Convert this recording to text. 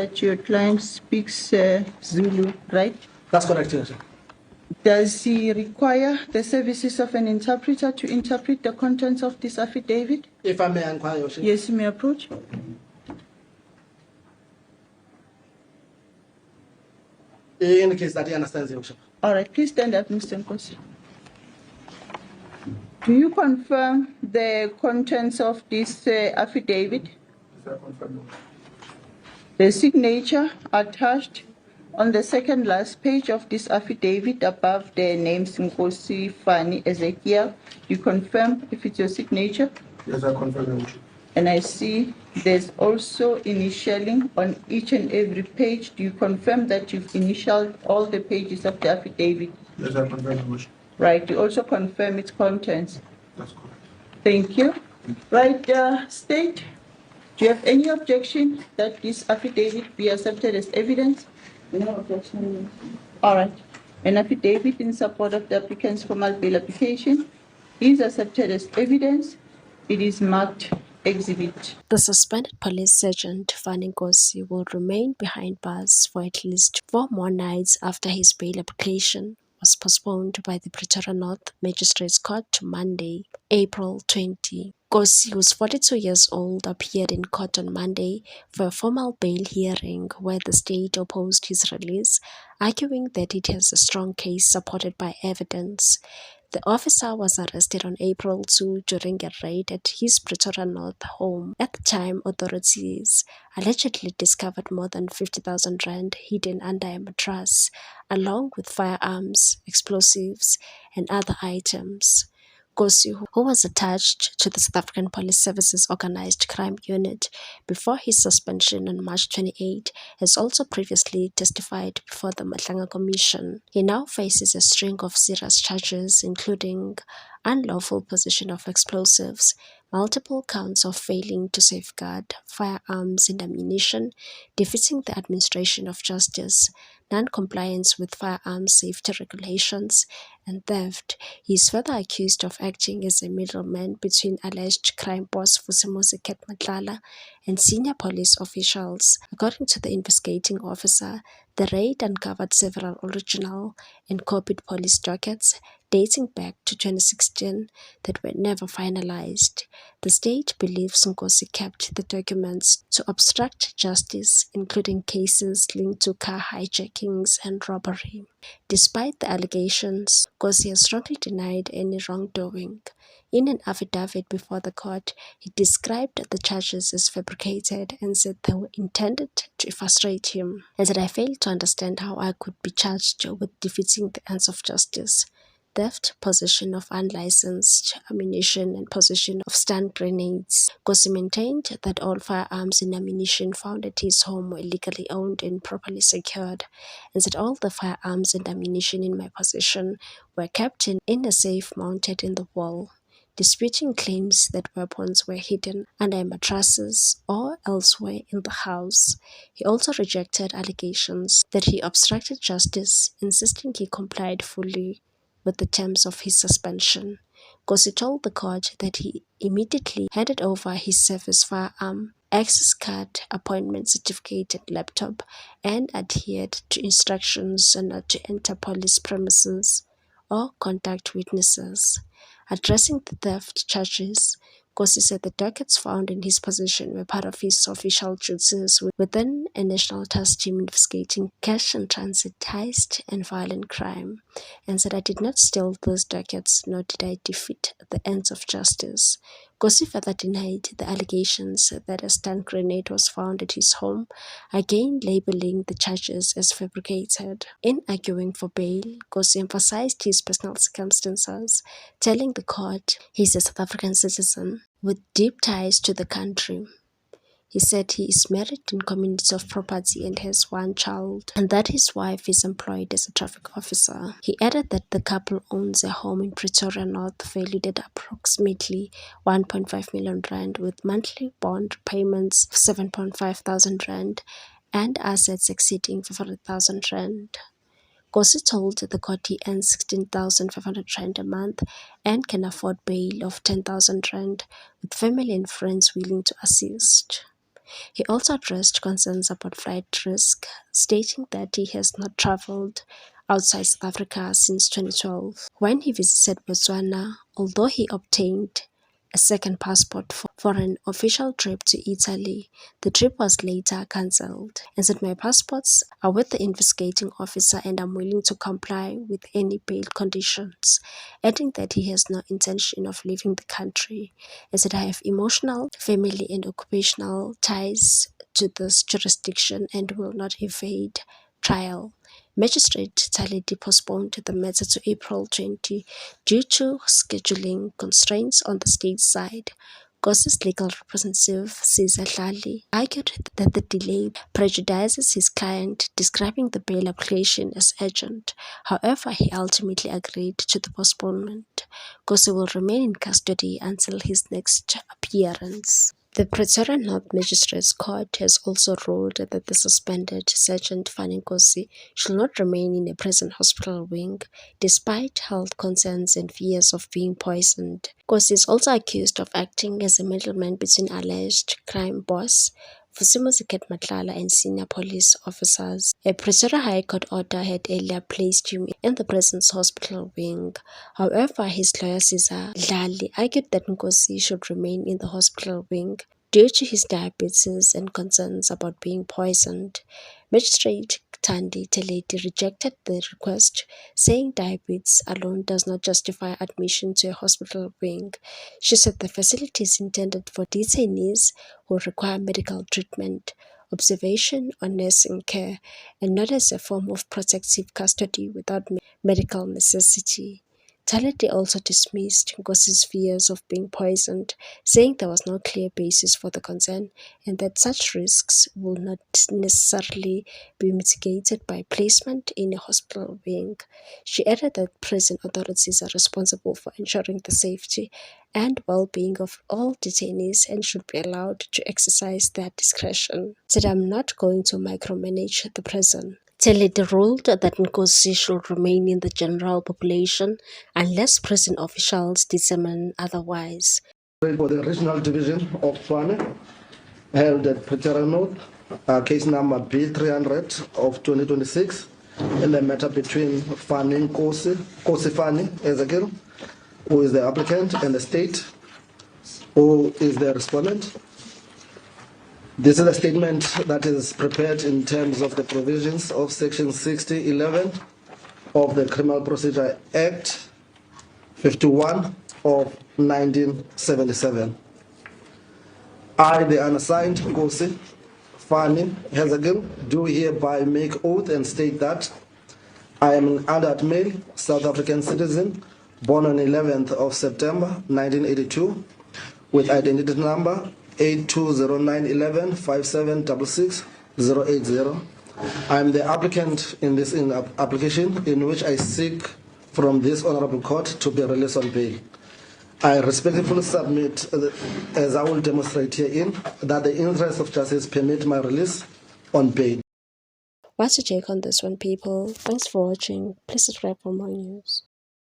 that your client speaks Zulu, right? That's correct, yes. Does he require the services of an interpreter to interpret the contents of this affidavit? If I may inquire, Your Worship. Yes, you may approach. He indicates that he understands, Your Worship. All right, please stand up, Mr. Nkosi. Do you confirm the contents of this affidavit? Yes, I confirm. The signature attached on the second last page of this affidavit above the names Nkosi Fani Ezekiel, you confirm if it's your signature? Yes, I confirm, Your Worship. And I see there's also initialing on each and every page. Do you confirm that you've initialed all the pages of the affidavit? Yes, I confirm, Your Worship. Right, you also confirm its contents. That's correct. Thank you. Right, State, do you have any objection that this affidavit be accepted as evidence? No objection. All right. An affidavit in support of the applicant's formal bail application is accepted as evidence. It is marked exhibit. The suspended police sergeant Fani Nkosi will remain behind bars for at least 4 more nights after his bail application was postponed by the Pretoria North Magistrates Court to Monday, April 20. Nkosi, who's 42 years old, appeared in court on Monday for a formal bail hearing where the state opposed his release, arguing that it has a strong case supported by evidence. The officer was arrested on April 2 during a raid at his Pretoria North home. At the time, authorities allegedly discovered more than 50,000 rand hidden under a mattress, along with firearms, explosives, and other items. Nkosi, who was attached to the South African Police Service's Organised Crime Unit before his suspension on March 28, has also previously testified before the Mahlanga Commission. He now faces a string of serious charges, including unlawful possession of explosives, multiple counts of failing to safeguard firearms and ammunition, defeating the administration of justice, non-compliance with firearms safety regulations, and theft. He is further accused of acting as a middleman between alleged crime boss Vusimuzi Matlala and senior police officials. According to the investigating officer, the raid uncovered several original and copied police dockets dating back to 2016 that were never finalized. The state believes Nkosi kept the documents to obstruct justice, including cases linked to car hijackings and robbery. Despite the allegations, Nkosi has strongly denied any wrongdoing. In an affidavit before the court, he described the charges as fabricated and said they were intended to frustrate him, and said, "I fail to understand how I could be charged with defeating the ends of justice. Theft, possession of unlicensed ammunition, and possession of stun grenades." Nkosi maintained that all firearms and ammunition found at his home were legally owned and properly secured, and that all the firearms and ammunition in my possession were kept in a safe mounted in the wall, disputing claims that weapons were hidden under mattresses or elsewhere in the house. He also rejected allegations that he obstructed justice, insisting he complied fully with the terms of his suspension. Nkosi told the court that he immediately handed over his service firearm, access card, appointment certificate and laptop, and adhered to instructions not to enter police premises or contact witnesses. Addressing the theft charges, Nkosi said the dockets found in his possession were part of his official duties within a national task team investigating cash and transit heist and violent crime, and said, "I did not steal those dockets, nor did I defeat the ends of justice." Nkosi further denied the allegations that a stun grenade was found at his home, again labeling the charges as fabricated. In arguing for bail, Nkosi emphasized his personal circumstances, telling the court he's a South African citizen with deep ties to the country. He said he is married in community of property and has one child, and that his wife is employed as a traffic officer. He added that the couple owns a home in Pretoria North valued at approximately 1.5 million rand with monthly bond payments of 7.5 thousand rand and assets exceeding 500,000 rand. Nkosi told the court he earns 16,500 rand a month and can afford bail of 10,000 rand, with family and friends willing to assist. He also addressed concerns about flight risk, stating that he has not traveled outside South Africa since 2012. When he visited Botswana, although he obtained a second passport for an official trip to Italy, the trip was later cancelled, and said, "My passports are with the investigating officer and I'm willing to comply with any bail conditions," adding that he has no intention of leaving the country, and said, "I have emotional, family and occupational ties to this jurisdiction and will not evade trial." Magistrate Taledi postponed the matter to April 20 due to scheduling constraints on the state side. Nkosi's legal representative, Cesar Hlali, argued that the delay prejudices his client, describing the bail application as urgent. However, he ultimately agreed to the postponement. Nkosi will remain in custody until his next appearance. The Pretoria North Magistrates Court has also ruled that the suspended Sergeant Fanny Nkosi should not remain in a prison hospital wing, despite health concerns and fears of being poisoned. Nkosi is also accused of acting as a middleman between alleged crime boss Vusimuzi Matlala and senior police officers. A Pretoria High Court order had earlier placed him in the prison's hospital wing. However, his lawyer Cesar Hlali argued that Nkosi should remain in the hospital wing due to his diabetes and concerns about being poisoned. Magistrate Thandi Teledi rejected the request, saying diabetes alone does not justify admission to a hospital wing. She said the facility is intended for detainees who require medical treatment, observation or nursing care, and not as a form of protective custody without medical necessity. Taledi also dismissed Nkosi's fears of being poisoned, saying there was no clear basis for the concern and that such risks will not necessarily be mitigated by placement in a hospital wing. She added that prison authorities are responsible for ensuring the safety and well-being of all detainees and should be allowed to exercise their discretion. Said, "I'm not going to micromanage the prison." Teledi ruled that Nkosi should remain in the general population unless prison officials determine otherwise. For the Regional Division of Tshwane, held at Pretoria North, case number B300 of 2026, in the matter between Fanny Nkosi Fanny Ezekiel, who is the applicant, and the state, who is the respondent. This is a statement that is prepared in terms of the provisions of Section 60(11) of the Criminal Procedure Act 51 of 1977. I, the unassigned Nkosi Fanny Ezekiel, do hereby make oath and state that I am an adult male South African citizen, born on 11th of September 1982, with identity number 820911576680. I am the applicant in this application in which I seek from this honorable court to be released on bail. I respectfully submit, as I will demonstrate herein, that the interests of justice permit my release on bail. What's your take on this one, people? Thanks for watching. Please subscribe for more news.